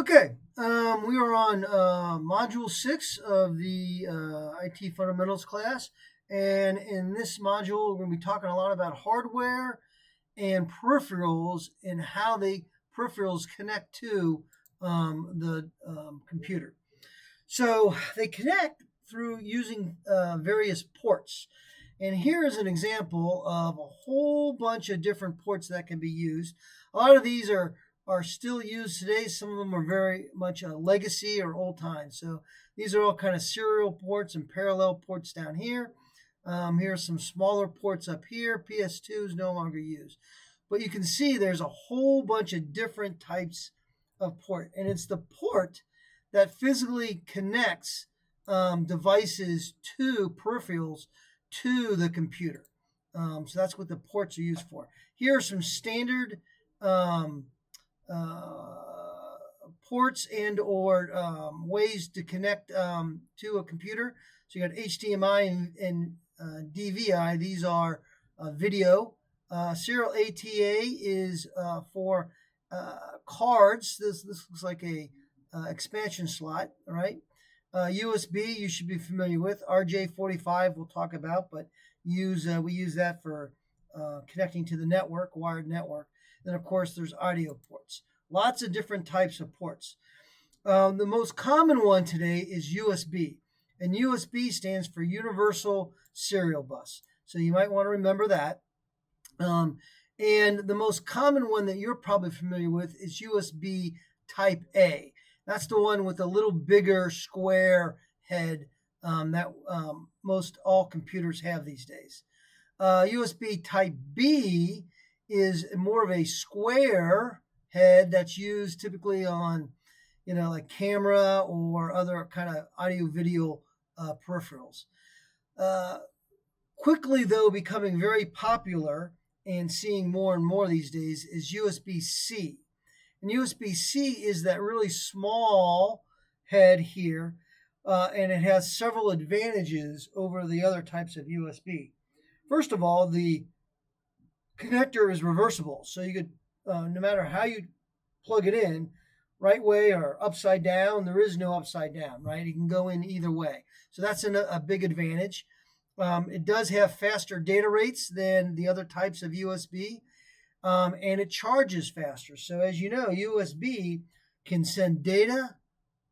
Okay, we are on Module 6 of the IT Fundamentals class. And in this module, we're going to be talking a lot about hardware and peripherals and how the peripherals connect to the computer. So they connect through using various ports. And here is an example of a whole bunch of different ports that can be used. A lot of these are still used today. Some of them are very much a legacy or old time. So these are all kind of serial ports and parallel ports down here. Here are some smaller ports up here. PS2 is no longer used. But you can see there's a whole bunch of different types of port. And it's the port that physically connects devices to peripherals to the computer. So that's what the ports are used for. Here are some standard ports and or ways to connect to a computer. So you got HDMI and DVI. These are video. Serial ATA is for cards. This looks like a expansion slot, all right? USB you should be familiar with. RJ45 we'll talk about, but we use that for connecting to the network, wired network. Then of course there's audio ports. Lots of different types of ports. The most common one today is USB, and USB stands for Universal Serial Bus. So you might want to remember that. And the most common one that you're probably familiar with is USB Type A. That's the one with a little bigger square head that most all computers have these days. USB Type B is more of a square head that's used typically on, like camera or other kind of audio video peripherals. Quickly, though, becoming very popular and seeing more and more these days is USB-C. And USB-C is that really small head here, and it has several advantages over the other types of USB. First of all, the connector is reversible, so you could, no matter how you plug it in, right way or upside down, there is no upside down, right? It can go in either way. So that's a big advantage. It does have faster data rates than the other types of USB, and it charges faster. So as you know, USB can send data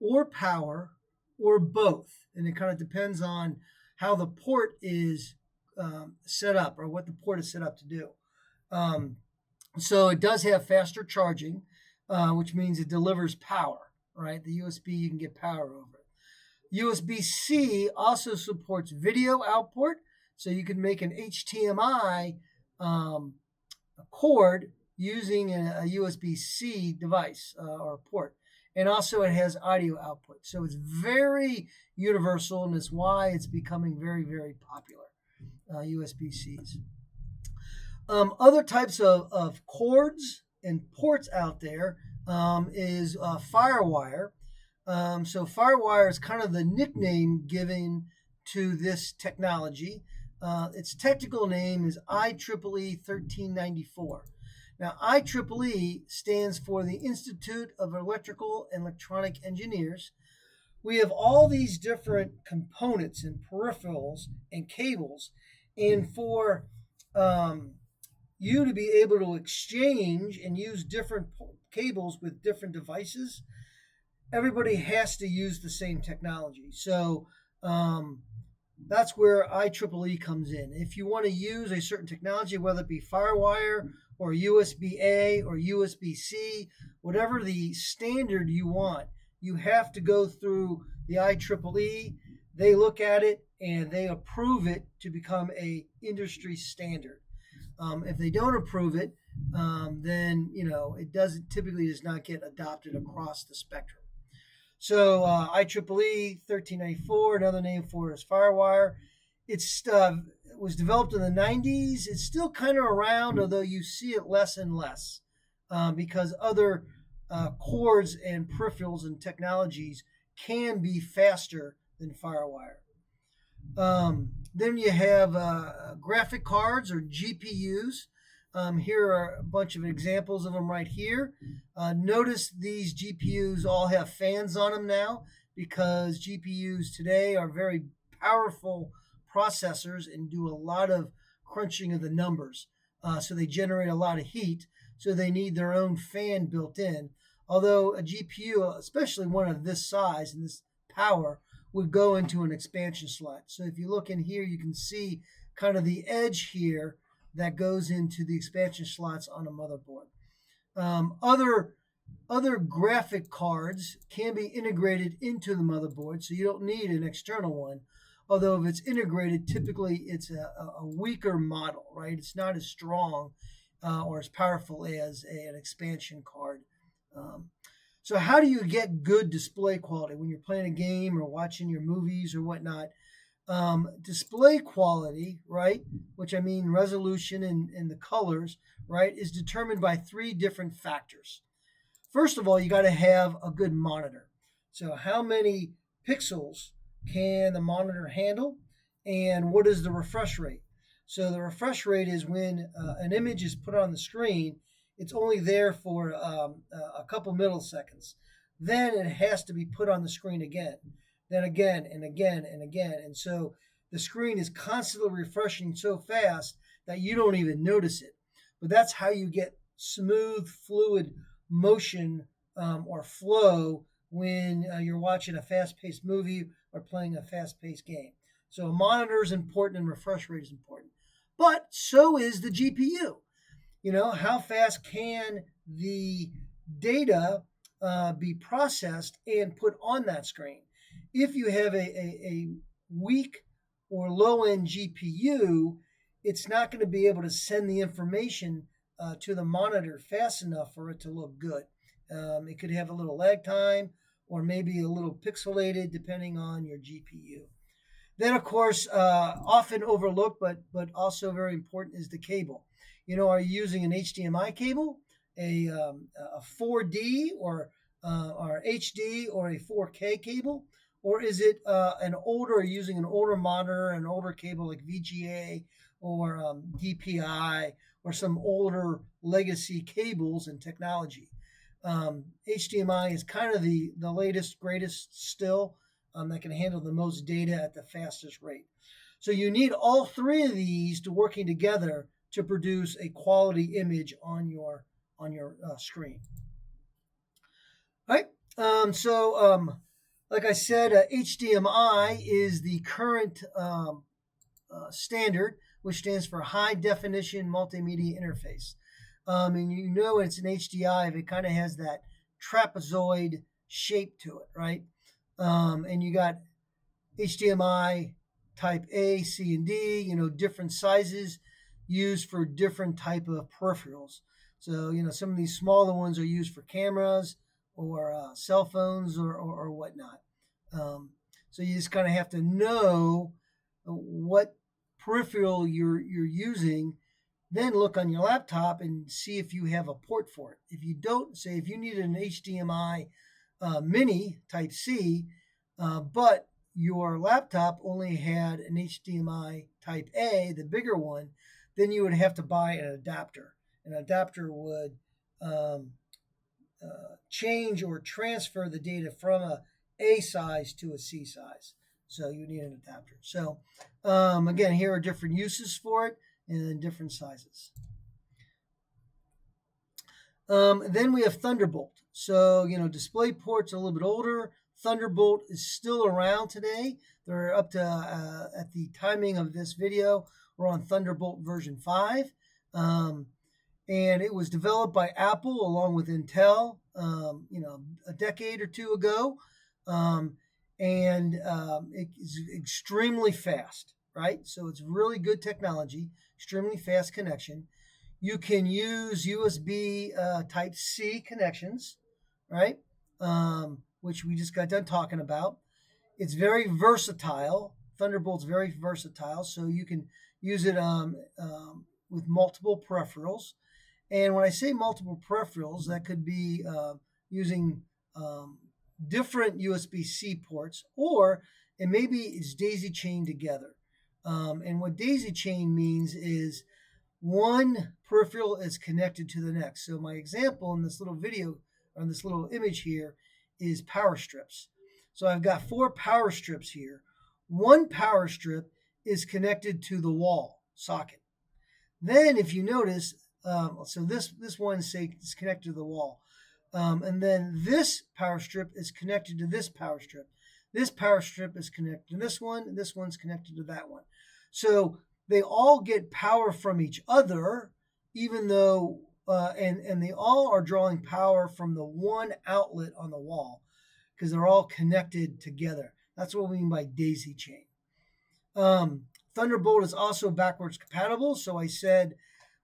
or power or both, and it kind of depends on how the port is set up or what the port is set up to do. So it does have faster charging, which means it delivers power, right? The USB, you can get power over it. USB-C also supports video output, so you can make an HDMI cord using a USB-C device or port. And also it has audio output. So it's very universal, and it's why it's becoming very, very popular, USB-Cs. Other types of cords and ports out there is Firewire. So Firewire is kind of the nickname given to this technology. Its technical name is IEEE 1394. Now, IEEE stands for the Institute of Electrical and Electronic Engineers. We have all these different components and peripherals and cables, and for you to be able to exchange and use different cables with different devices, everybody has to use the same technology. So that's where IEEE comes in. If you want to use a certain technology, whether it be Firewire or USB-A or USB-C, whatever the standard you want, you have to go through the IEEE. They look at it and they approve it to become a industry standard. If they don't approve it, then it typically does not get adopted across the spectrum. So IEEE 1394, another name for it is Firewire. It was developed in the 90s. It's still kind of around, although you see it less and less because other cords and peripherals and technologies can be faster than Firewire. Then you have graphic cards or GPUs. Here are a bunch of examples of them right here. Notice these GPUs all have fans on them now because GPUs today are very powerful processors and do a lot of crunching of the numbers. So they generate a lot of heat, so they need their own fan built in. Although a GPU, especially one of this size and this power, would go into an expansion slot. So if you look in here, you can see kind of the edge here that goes into the expansion slots on a motherboard. Other graphic cards can be integrated into the motherboard, so you don't need an external one. Although if it's integrated, typically it's a weaker model, right? It's not as strong or as powerful as an expansion card. So how do you get good display quality when you're playing a game or watching your movies or whatnot? Display quality, right, which I mean resolution and the colors, right, is determined by three different factors. First of all, you got to have a good monitor. So how many pixels can the monitor handle, and what is the refresh rate? So the refresh rate is when an image is put on the screen, it's only there for a couple milliseconds. Then it has to be put on the screen again, then again and again and again. And so the screen is constantly refreshing so fast that you don't even notice it. But that's how you get smooth, fluid motion or flow when you're watching a fast-paced movie or playing a fast-paced game. So a monitor is important and refresh rate is important. But so is the GPU. You know, how fast can the data be processed and put on that screen? If you have a weak or low-end GPU, it's not going to be able to send the information to the monitor fast enough for it to look good. It could have a little lag time or maybe a little pixelated depending on your GPU. Then, of course, often overlooked but also very important is the cable. You know, are you using an HDMI cable, a 4D or HD or a 4K cable? Or is it using an older monitor, an older cable like VGA or DPI or some older legacy cables and technology? HDMI is kind of the latest, greatest still that can handle the most data at the fastest rate. So you need all three of these to working together to produce a quality image on your screen. All right. Like I said, HDMI is the current standard, which stands for High Definition Multimedia Interface. And you know it's an HDI if it kind of has that trapezoid shape to it, right? And you got HDMI type A, C, and D, you know, different sizes used for different type of peripherals. So, you know, some of these smaller ones are used for cameras or cell phones or whatnot. So you just kind of have to know what peripheral you're using, then look on your laptop and see if you have a port for it. If you don't, say if you need an HDMI mini type C, but your laptop only had an HDMI type A, the bigger one, then you would have to buy an adapter. An adapter would change or transfer the data from a size to a C size. So you need an adapter. So again, here are different uses for it and different sizes. Then we have Thunderbolt. So, you know, display ports are a little bit older. Thunderbolt is still around today. They're up to, at the timing of this video, we're on Thunderbolt version 5. And it was developed by Apple along with Intel, you know, a decade or two ago. It is extremely fast, right? So it's really good technology, extremely fast connection. You can use USB type C connections, right? Which we just got done talking about. It's very versatile. Thunderbolt's very versatile, so you can use it with multiple peripherals. And when I say multiple peripherals, that could be using different USB-C ports, or and maybe it's daisy chained together. And what daisy chain means is one peripheral is connected to the next. So my example in this little video, on this little image here, is power strips. So I've got 4 power strips here. One power strip is connected to the wall socket. Then if you notice, so this one, say, is connected to the wall. And then this power strip is connected to this power strip. This power strip is connected to this one. And this one's connected to that one. So they all get power from each other, even though, and they all are drawing power from the one outlet on the wall because they're all connected together. That's what we mean by daisy chain. Thunderbolt is also backwards compatible. So I said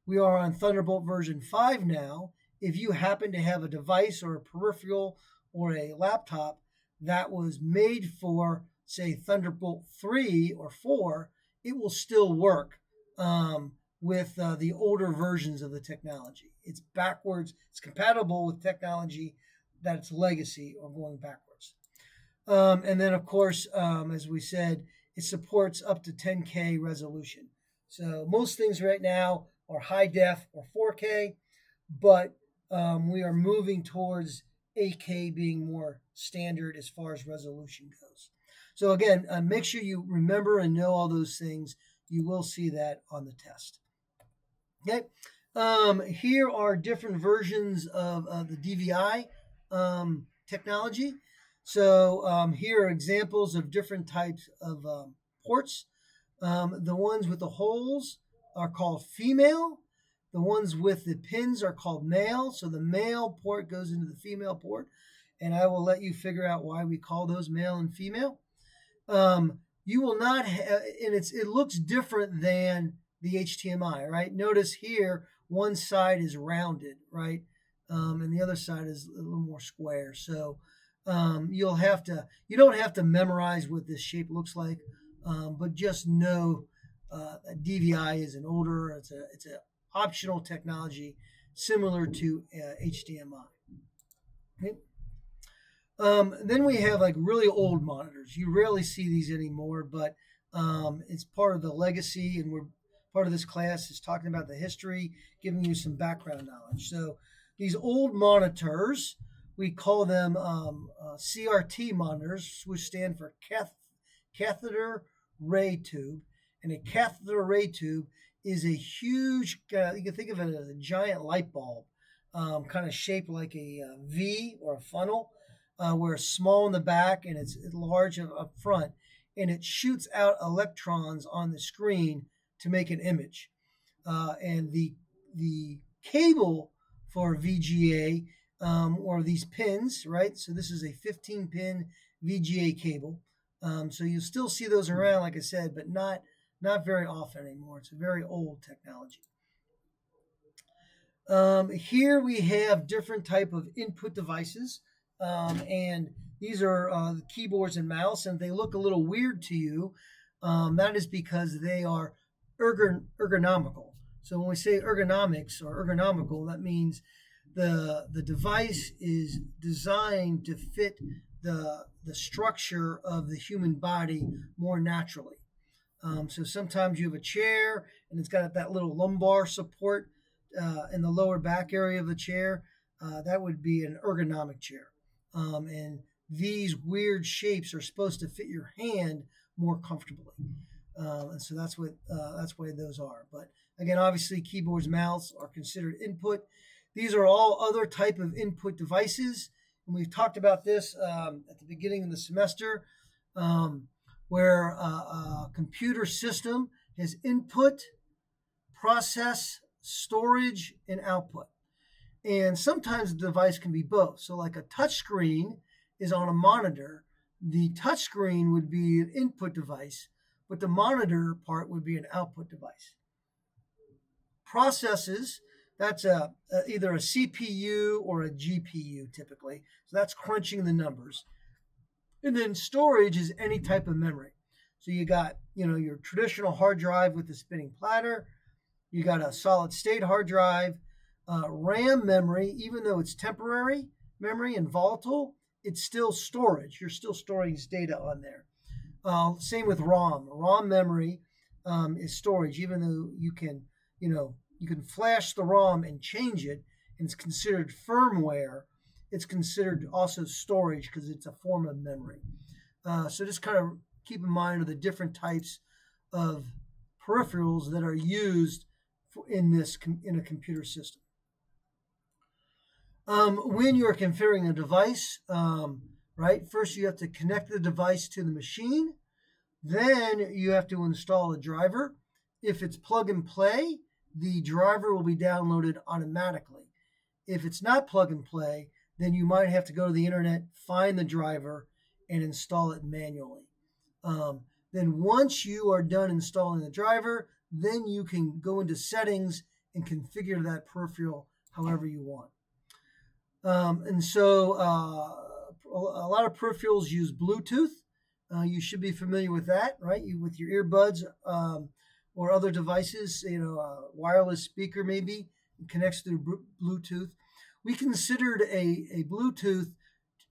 we are on Thunderbolt version 5 now. If you happen to have a device or a peripheral or a laptop that was made for, say, Thunderbolt 3 or 4, it will still work with the older versions of the technology. It's backwards. It's compatible with technology that's legacy or going backwards. And then, of course, as we said, it supports up to 10K resolution. So most things right now are high def or 4K, but we are moving towards 8K being more standard as far as resolution goes. So again, make sure you remember and know all those things. You will see that on the test. Okay. Here are different versions of the DVI technology. So here are examples of different types of ports. The ones with the holes are called female. The ones with the pins are called male. So the male port goes into the female port. And I will let you figure out why we call those male and female. You will not have, and it looks different than the HDMI, right? Notice here, one side is rounded, right? And the other side is a little more square. So you don't have to memorize what this shape looks like, but just know that DVI is an older, it's an optional technology similar to HDMI. Okay. Then we have like really old monitors. You rarely see these anymore, but it's part of the legacy, and part of this class is talking about the history, giving you some background knowledge. So these old monitors, we call them CRT monitors, which stand for catheter ray tube. And a catheter ray tube is a huge, you can think of it as a giant light bulb, kind of shaped like a V or a funnel, where it's small in the back and it's large up front, and it shoots out electrons on the screen to make an image. And the cable for VGA, or these pins, right? So this is a 15-pin VGA cable. So you'll still see those around, like I said, but not very often anymore. It's a very old technology. Here we have different type of input devices, and these are the keyboards and mouse, and they look a little weird to you. That is because they are ergonomical. So when we say ergonomics or ergonomical, that means the device is designed to fit the structure of the human body more naturally. So sometimes you have a chair and it's got that little lumbar support in the lower back area of the chair. That would be an ergonomic chair. And these weird shapes are supposed to fit your hand more comfortably. And so that's why those are. But again, obviously keyboards, mouse are considered input. These are all other type of input devices. And we've talked about this at the beginning of the semester, where a computer system has input, process, storage, and output. And sometimes the device can be both. So like a touch screen is on a monitor. The touch screen would be an input device, but the monitor part would be an output device. Processes, that's either a CPU or a GPU typically. So that's crunching the numbers. And then storage is any type of memory. So you got, your traditional hard drive with the spinning platter. You got a solid state hard drive. RAM memory, even though it's temporary memory and volatile, it's still storage. You're still storing data on there. Same with ROM. ROM memory is storage, even though you can, you can flash the ROM and change it, and it's considered firmware. It's considered also storage because it's a form of memory. So just kind of keep in mind of the different types of peripherals that are used in a computer system. When you're configuring a device, right, first you have to connect the device to the machine. Then you have to install a driver. If it's plug and play, the driver will be downloaded automatically. If it's not plug and play, then you might have to go to the internet, find the driver, and install it manually. Then once you are done installing the driver, then you can go into settings and configure that peripheral however you want. And so a lot of peripherals use Bluetooth. You should be familiar with that, right? With your earbuds or other devices, a wireless speaker maybe connects through Bluetooth. We considered a Bluetooth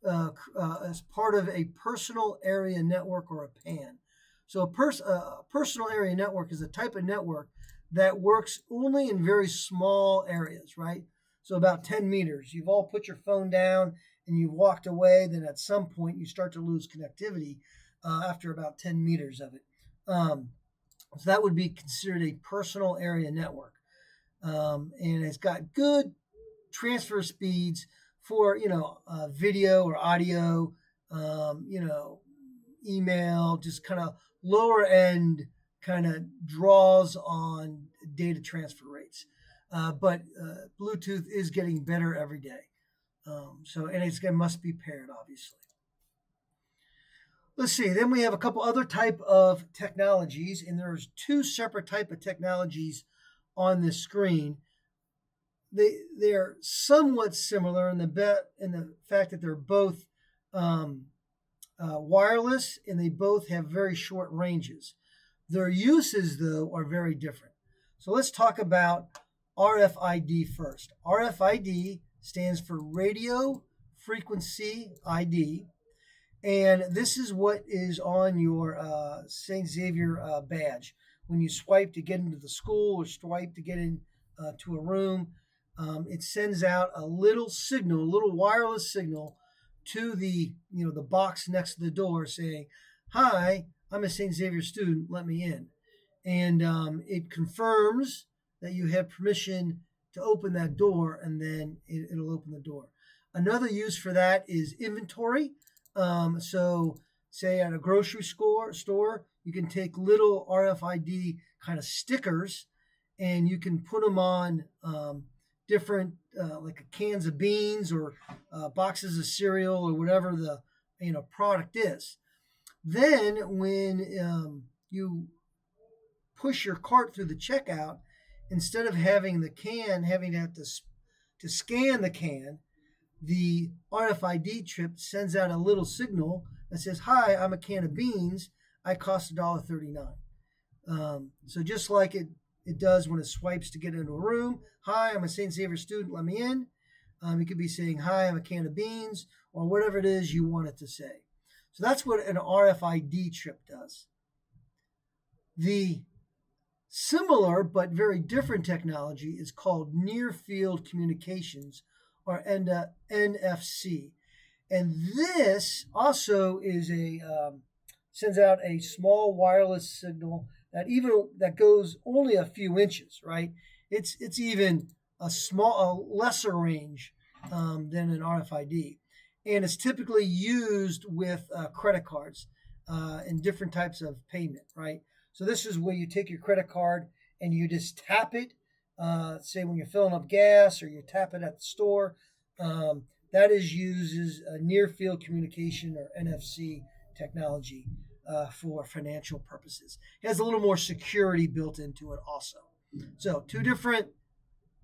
as part of a personal area network or a PAN. So a personal area network is a type of network that works only in very small areas, right? So about 10 meters. You've all put your phone down and you've walked away. Then at some point you start to lose connectivity after about 10 meters of it. So that would be considered a personal area network. And it's got good transfer speeds for, video or audio, email, just kind of lower end kind of draws on data transfer rates. But Bluetooth is getting better every day. And it must be paired, obviously. Let's see. Then we have a couple other type of technologies, and there's two separate type of technologies on this screen. They're somewhat similar in the fact that they're both wireless, and they both have very short ranges. Their uses, though, are very different. So let's talk about RFID first. RFID stands for Radio Frequency ID, and this is what is on your St. Xavier badge. When you swipe to get into the school or swipe to get in to a room, it sends out a little signal, a little wireless signal to the box next to the door saying, "Hi, I'm a St. Xavier student, let me in." And it confirms that you have permission to open that door, and then it'll open the door. Another use for that is inventory. So say at a grocery store, you can take little RFID kind of stickers and you can put them on different like cans of beans or boxes of cereal or whatever the product is. Then when you push your cart through the checkout, instead of having the can having to scan the can, the RFID chip sends out a little signal that says, "Hi, I'm a can of beans. I cost $1.39." So just like it does when it swipes to get into a room, "Hi, I'm a St. Xavier student, let me in." It could be saying, "Hi, I'm a can of beans," or whatever it is you want it to say. So that's what an RFID chip does. The similar but very different technology is called near field communications, or NFC. And this also is sends out a small wireless signal that goes only a few inches, right? It's even a lesser range than an RFID. And it's typically used with credit cards and different types of payment, right? So this is where you take your credit card and you just tap it, say when you're filling up gas or you tap it at the store. That uses near field communication or NFC technology for financial purposes. It has a little more security built into it also. So two different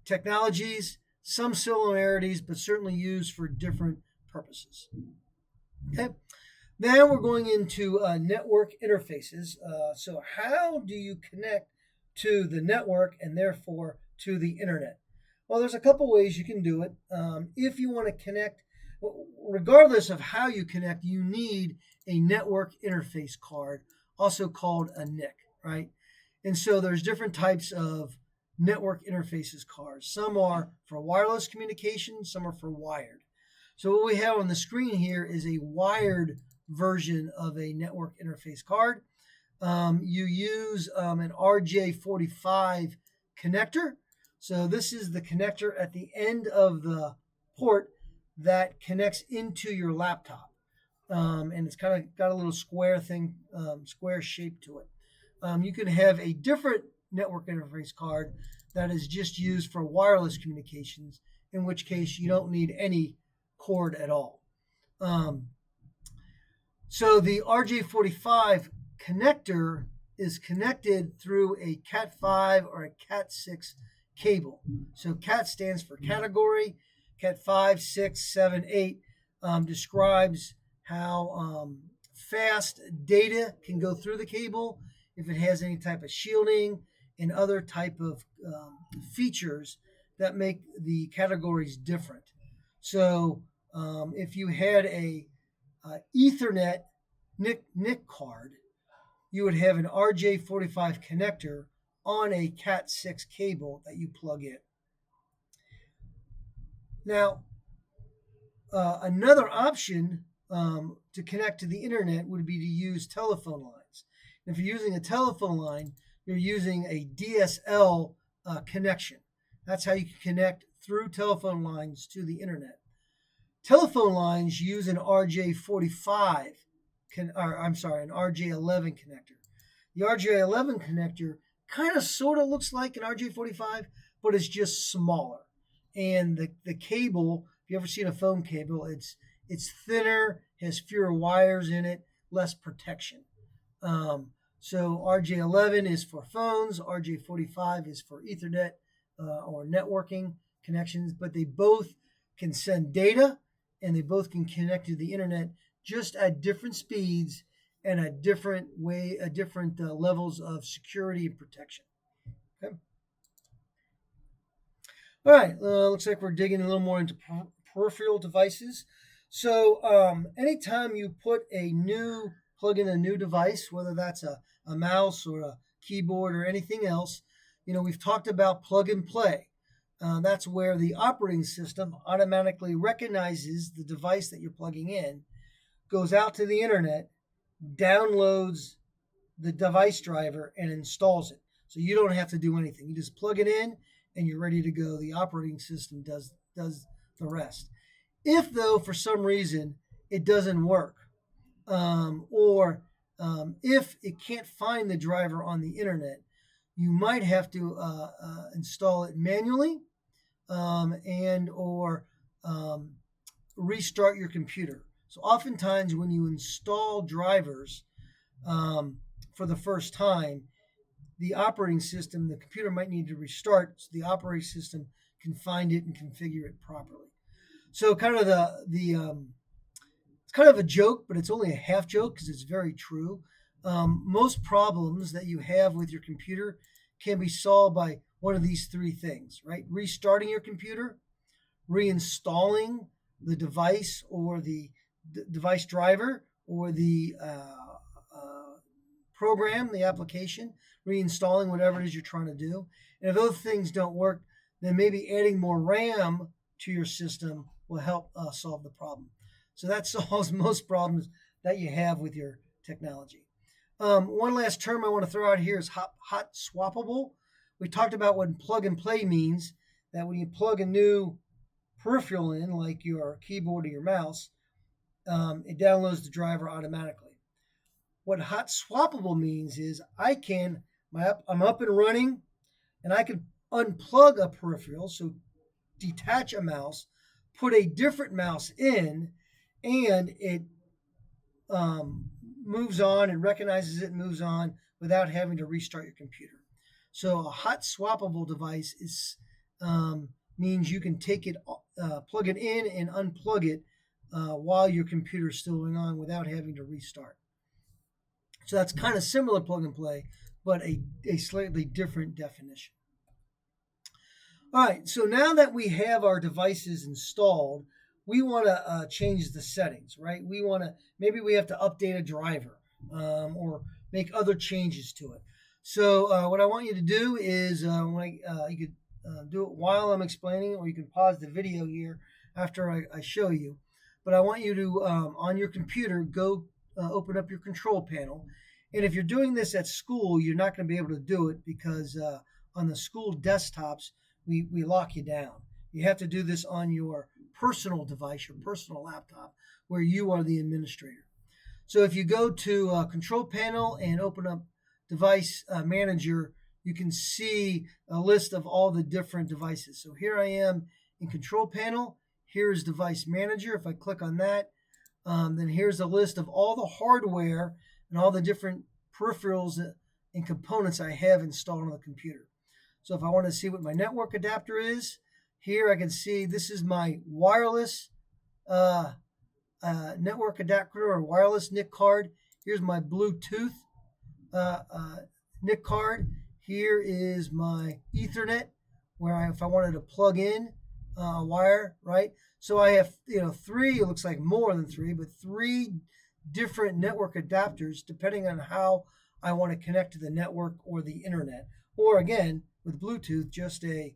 technologies, some similarities, but certainly used for different purposes. Okay. Now we're going into network interfaces. So how do you connect to the network and therefore to the internet? Well, there's a couple ways you can do it. If you want to connect, regardless of how you connect, you need a network interface card, also called a NIC, right? And so there's different types of network interfaces cards. Some are for wireless communication, some are for wired. So what we have on the screen here is a wired version of a network interface card. You use an RJ45 connector. So this is the connector at the end of the port that connects into your laptop. And it's kind of got a little square thing, square shape to it. You can have a different network interface card that is just used for wireless communications, in which case you don't need any cord at all. So the RJ45 connector is connected through a Cat5 or a Cat6 cable. So Cat stands for category. Cat5, 6, 7, 8 describes how fast data can go through the cable, if it has any type of shielding and other type of features that make the categories different. So if you had a Ethernet NIC card, you would have an RJ45 connector on a Cat6 cable that you plug in. Now, another option to connect to the internet would be to use telephone lines. If you're using a telephone line, you're using a DSL connection. That's how you can connect through telephone lines to the internet. Telephone lines use an RJ45, an RJ11 connector. The RJ11 connector kind of sort of looks like an RJ45, but it's just smaller. And the cable, if you ever seen a phone cable, it's thinner, has fewer wires in it, less protection. So RJ11 is for phones, RJ45 is for Ethernet or networking connections, but they both can send data and they both can connect to the internet, just at different speeds and at different levels of security and protection. Okay. All right, looks like we're digging a little more into peripheral devices. So anytime you plug in a new device, whether that's a mouse or a keyboard or anything else, we've talked about plug and play. That's where the operating system automatically recognizes the device that you're plugging in, goes out to the internet, downloads the device driver, and installs it. So you don't have to do anything. You just plug it in and you're ready to go. The operating system does the rest. If, though, for some reason it doesn't work, or if it can't find the driver on the internet, you might have to install it manually and or restart your computer. So oftentimes when you install drivers for the first time, the operating system, the computer might need to restart so the operating system can find it and configure it properly. So kind of it's kind of a joke, but it's only a half joke because it's very true. Most problems that you have with your computer can be solved by one of these three things, right? Restarting your computer, reinstalling the device or the device driver or the program, the application, reinstalling whatever it is you're trying to do. And if those things don't work, then maybe adding more RAM to your system will help solve the problem. So that solves most problems that you have with your technology. One last term I want to throw out here is hot swappable. We talked about what plug and play means, that when you plug a new peripheral in, like your keyboard or your mouse, it downloads the driver automatically. What hot swappable means is I'm up and running, and I can unplug a peripheral, so detach a mouse, put a different mouse in, and it moves on and recognizes it and moves on without having to restart your computer. So a hot swappable device means you can take it, plug it in and unplug it while your computer is still going on without having to restart. So that's kind of similar plug and play, but a slightly different definition. All right, so now that we have our devices installed, we want to change the settings, right? Maybe we have to update a driver or make other changes to it. So what I want you to do is you could do it while I'm explaining, or you can pause the video here after I show you. But I want you to, on your computer, go open up your control panel. And if you're doing this at school, you're not going to be able to do it because on the school desktops, we lock you down. You have to do this on your personal device, your personal laptop, where you are the administrator. So if you go to control panel and open up device manager, you can see a list of all the different devices. So here I am in control panel. Here's device manager. If I click on that, then here's a list of all the hardware and all the different peripherals and components I have installed on the computer. So if I want to see what my network adapter is, here I can see this is my wireless network adapter or wireless NIC card. Here's my Bluetooth NIC card. Here is my Ethernet, where if I wanted to plug in a wire, right? So I have, three, it looks like more than three, but three different network adapters depending on how I want to connect to the network or the internet. Or again, with Bluetooth, just a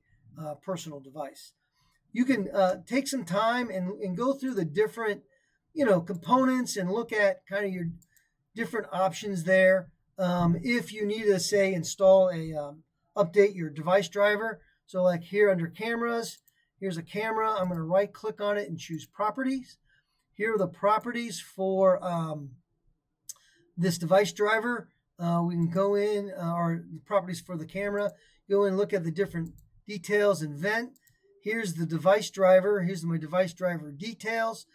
personal device. You can take some time and go through the different, components and look at kind of your different options there. If you need to, say, install update your device driver. So like here under cameras, here's a camera. I'm going to right click on it and choose properties. Here are the properties for this device driver. We can go in, or the properties for the camera, go in and look at the different details and vent. Here's the device driver. Here's my device driver details.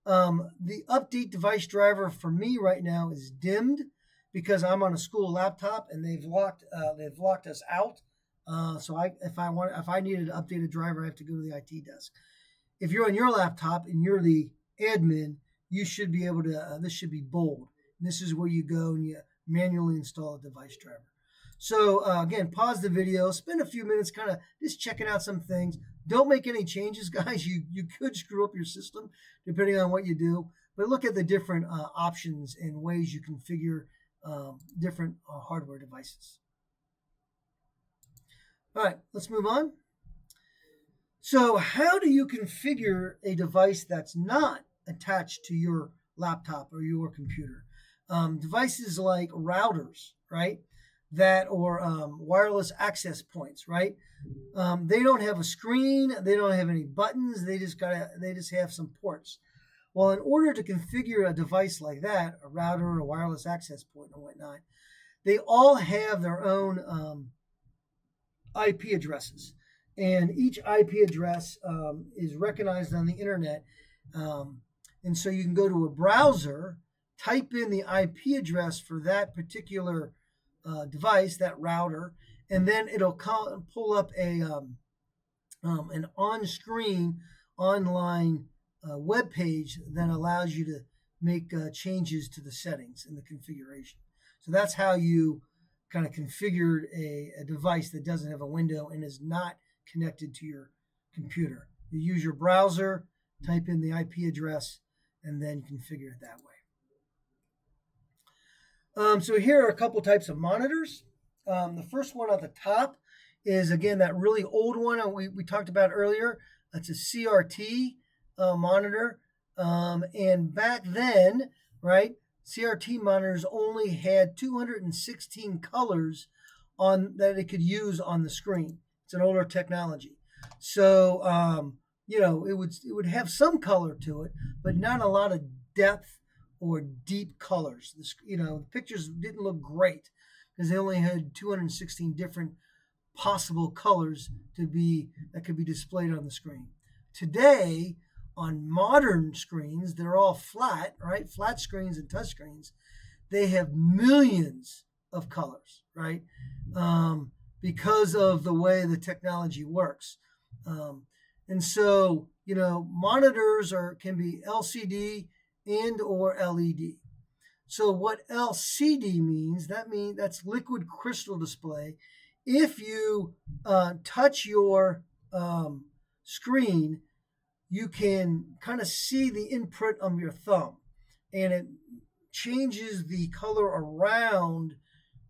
The update device driver for me right now is dimmed because I'm on a school laptop and they've locked us out. So if I needed to update a driver, I have to go to the IT desk. If you're on your laptop and you're the admin, you should be able to. This should be bold. And this is where you go and you manually install a device driver. So again, pause the video, spend a few minutes kind of just checking out some things. Don't make any changes, guys. You could screw up your system depending on what you do. But look at the different options and ways you configure different hardware devices. All right, let's move on. So how do you configure a device that's not attached to your laptop or your computer? Devices like routers, right? That or wireless access points, right? They don't have a screen. They don't have any buttons. They just have some ports. Well, in order to configure a device like that, a router, a wireless access point, and whatnot, they all have their own IP addresses. And each IP address is recognized on the internet. And so you can go to a browser, type in the IP address for that particular device, that router, and then it'll pull up an on-screen online web page that allows you to make changes to the settings in the configuration. So that's how you kind of configured a device that doesn't have a window and is not connected to your computer. You use your browser, type in the IP address, and then configure it that way. So here are a couple types of monitors. The first one at the top is, again, that really old one we talked about earlier. It's a CRT monitor. And back then, right, CRT monitors only had 216 colors that it could use on the screen. It's an older technology. So, it would have some color to it, but not a lot of depth or deep colors. The pictures didn't look great because they only had 216 different possible colors that could be displayed on the screen. Today, on modern screens, they're all flat, right? Flat screens and touch screens. They have millions of colors, right? Because of the way the technology works. And so, monitors can be LCD and or LED. So what LCD means, that's liquid crystal display. If you touch your screen, you can kind of see the imprint of your thumb, and it changes the color around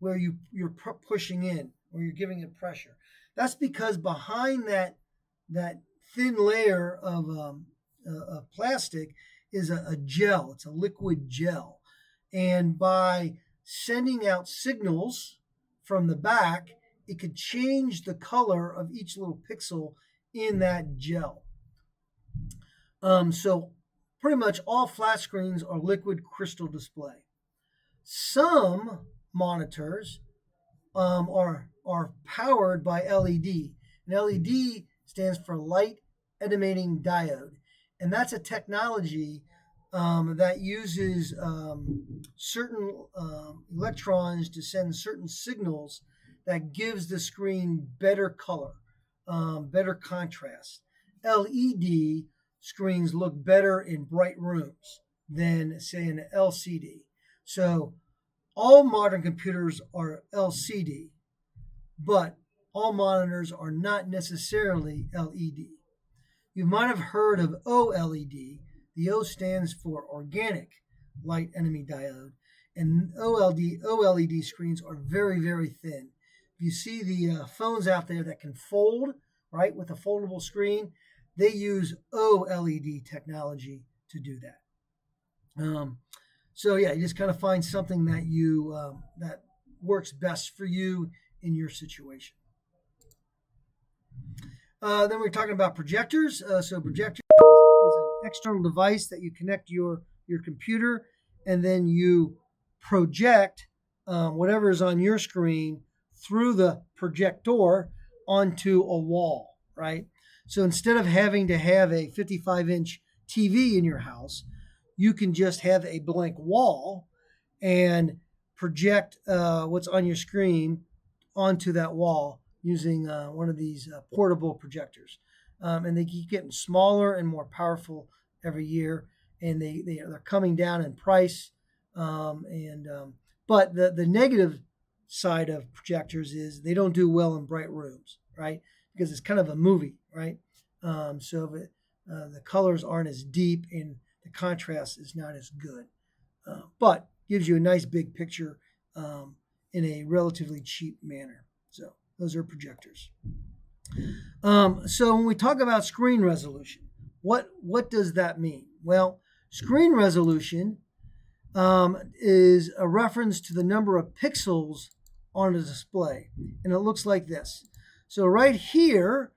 where you're pushing in, or you're giving it pressure. That's because behind that thin layer of plastic is a gel. It's a liquid gel. And by sending out signals from the back, it could change the color of each little pixel in that gel. So pretty much all flat screens are liquid crystal display. Some monitors are powered by LED. And LED stands for light emitting diode. And that's a technology that uses certain electrons to send certain signals that gives the screen better color, better contrast. LED screens look better in bright rooms than, say, an LCD. So all modern computers are LCD, but all monitors are not necessarily LED. You might have heard of OLED. The O stands for organic light emitting diode, and OLED screens are very, very thin. If you see the phones out there that can fold, right, with a foldable screen, they use OLED technology to do that. So yeah, you just kind of find something that that works best for you in your situation. Then we're talking about projectors. So projector is an external device that you connect your computer, and then you project whatever is on your screen through the projector onto a wall, right? So instead of having to have a 55-inch TV in your house, you can just have a blank wall and project what's on your screen onto that wall using one of these portable projectors. And they keep getting smaller and more powerful every year, and they're coming down in price. But the negative side of projectors is they don't do well in bright rooms, right? Because it's kind of a movie, right? So the colors aren't as deep and the contrast is not as good, but gives you a nice big picture in a relatively cheap manner. So those are projectors. So when we talk about screen resolution, what does that mean? Well, screen resolution is a reference to the number of pixels on a display, and it looks like this. So right here,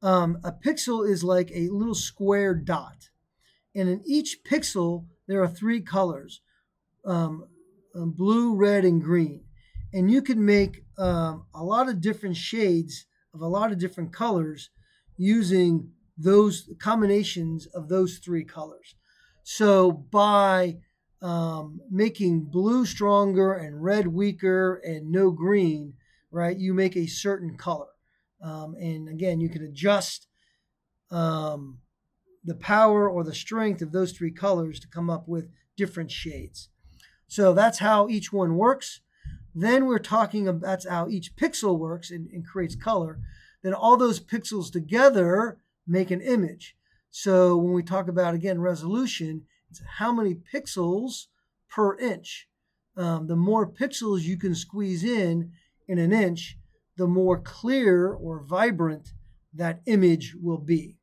a pixel is like a little square dot, and in each pixel there are three colors: blue, red, and green. And you can make a lot of different shades of a lot of different colors using those combinations of those three colors. So by making blue stronger and red weaker and no green, right, you make a certain color. And again, you can adjust the power or the strength of those three colors to come up with different shades. So that's how each one works. Then we're talking about that's how each pixel works and creates color. Then all those pixels together make an image. So when we talk about, again, resolution, it's how many pixels per inch. The more pixels you can squeeze in an inch, the more clear or vibrant that image will be.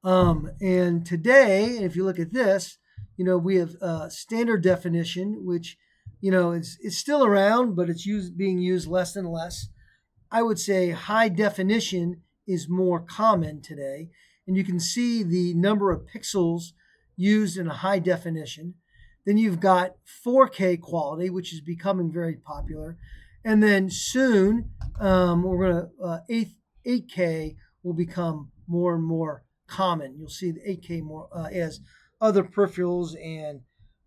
And today, if you look at this, we have standard definition, which it's still around, but it's being used less and less. I would say high definition is more common today, and you can see the number of pixels used in a high definition. Then you've got 4K quality, which is becoming very popular, and then soon we're going to 8K will become more and more common. You'll see the 8K more as other peripherals and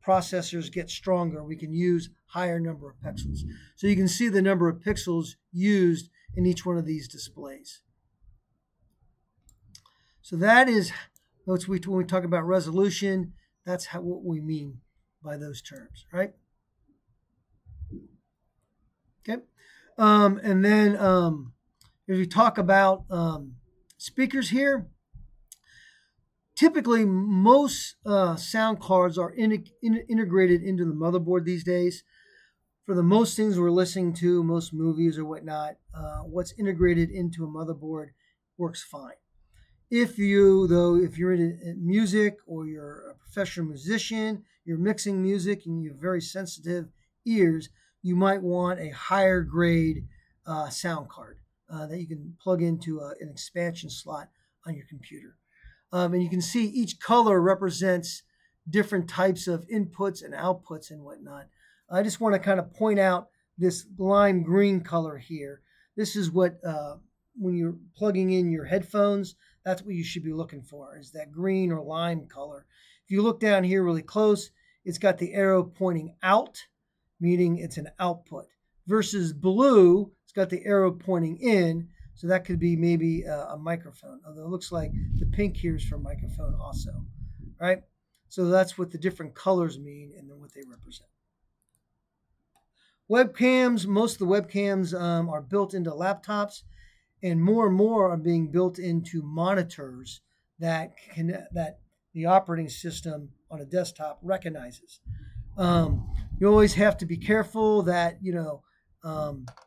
processors get stronger. We can use higher number of pixels. So you can see the number of pixels used in each one of these displays. So that is when we talk about resolution, that's what we mean by those terms, right? Okay. And then if we talk about speakers here, typically most sound cards are integrated into the motherboard these days. for the most things we're listening to, most movies or whatnot, what's integrated into a motherboard works fine. If you're in music or you're a professional musician, you're mixing music and you have very sensitive ears, you might want a higher grade sound card that you can plug into an expansion slot on your computer. And you can see each color represents different types of inputs and outputs and whatnot. I just want to kind of point out this lime green color here. This is what, when you're plugging in your headphones, that's what you should be looking for, is that green or lime color. If you look down here really close, it's got the arrow pointing out, meaning it's an output, versus blue, it's got the arrow pointing in, so that could be maybe a microphone, although it looks like the pink here is for microphone also, right? So that's what the different colors mean and then what they represent. Webcams, most of the webcams are built into laptops, and more are being built into monitors that the operating system on a desktop recognizes. You always have to be careful that,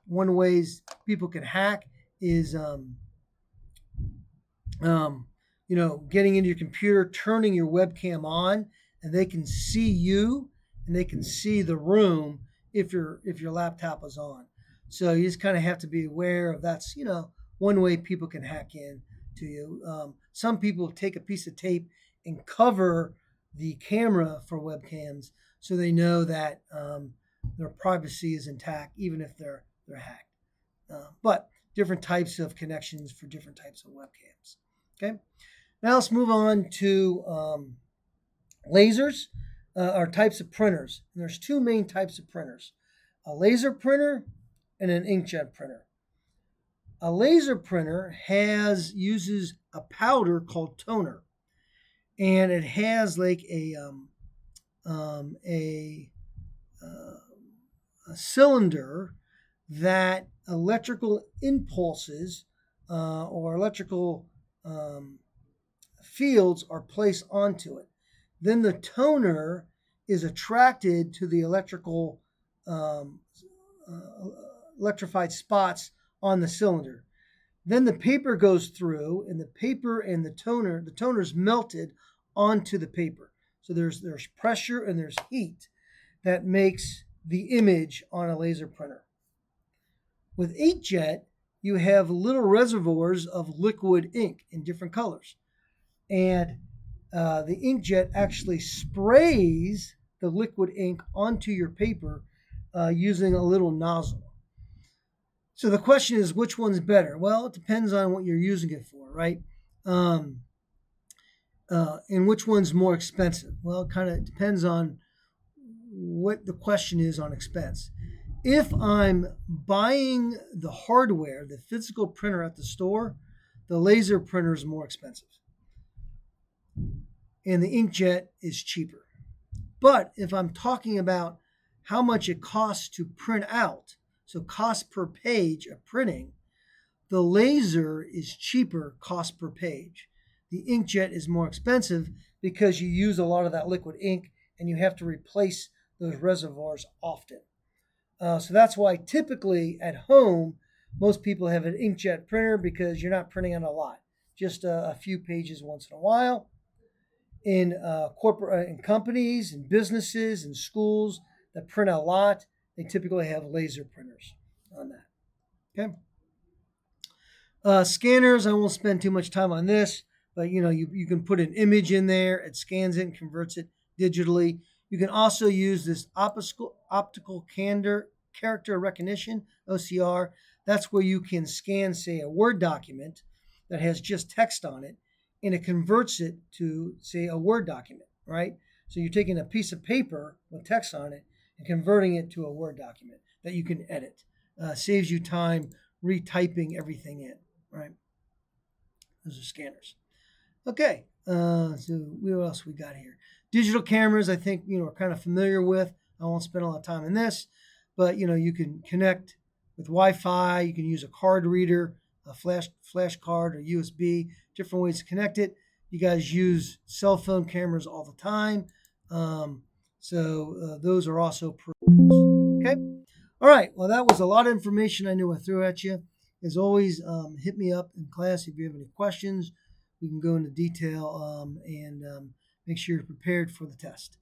one ways people can hack is, getting into your computer, turning your webcam on, and they can see you and they can see the room if your laptop is on. So you just kind of have to be aware of that's, one way people can hack in to you. Some people take a piece of tape and cover the camera for webcams so they know that their privacy is intact, even if they're hacked. But different types of connections for different types of webcams. Okay, now let's move on to lasers, or types of printers. And there's two main types of printers: a laser printer and an inkjet printer. A laser printer uses a powder called toner, and it has like a cylinder that electrical impulses or electrical fields are placed onto it. Then the toner is attracted to the electrified spots on the cylinder. Then the paper goes through, and the paper and the toner's melted onto the paper. So there's pressure and there's heat that makes the image on a laser printer. With inkjet, you have little reservoirs of liquid ink in different colors. And the inkjet actually sprays the liquid ink onto your paper using a little nozzle. So the question is, which one's better? Well, it depends on what you're using it for, right? And which one's more expensive? Well, it kind of depends on what the question is on expense. If I'm buying the hardware, the physical printer at the store, the laser printer is more expensive. And the inkjet is cheaper. But if I'm talking about how much it costs to print out, so cost per page of printing, the laser is cheaper cost per page. The inkjet is more expensive because you use a lot of that liquid ink and you have to replace those reservoirs often. So that's why typically at home, most people have an inkjet printer because you're not printing on a lot, just a few pages once in a while. In in companies and businesses and schools that print a lot, they typically have laser printers on that. Okay. Scanners, I won't spend too much time on this, but you can put an image in there, it scans it and converts it digitally. You can also use this optical character recognition, OCR. That's where you can scan, say, a Word document that has just text on it, and it converts it to, say, a Word document, right? So you're taking a piece of paper with text on it and converting it to a Word document that you can edit. Saves you time retyping everything in, right? Those are scanners. Okay, so what else we got here? Digital cameras, I think, we're kind of familiar with. I won't spend a lot of time in this, but, you can connect with Wi-Fi. You can use a card reader, a flash card, or USB, different ways to connect it. You guys use cell phone cameras all the time. So those are also peripherals. Okay. All right. Well, that was a lot of information I knew I threw at you. As always, hit me up in class if you have any questions. We can go into detail and make sure you're prepared for the test.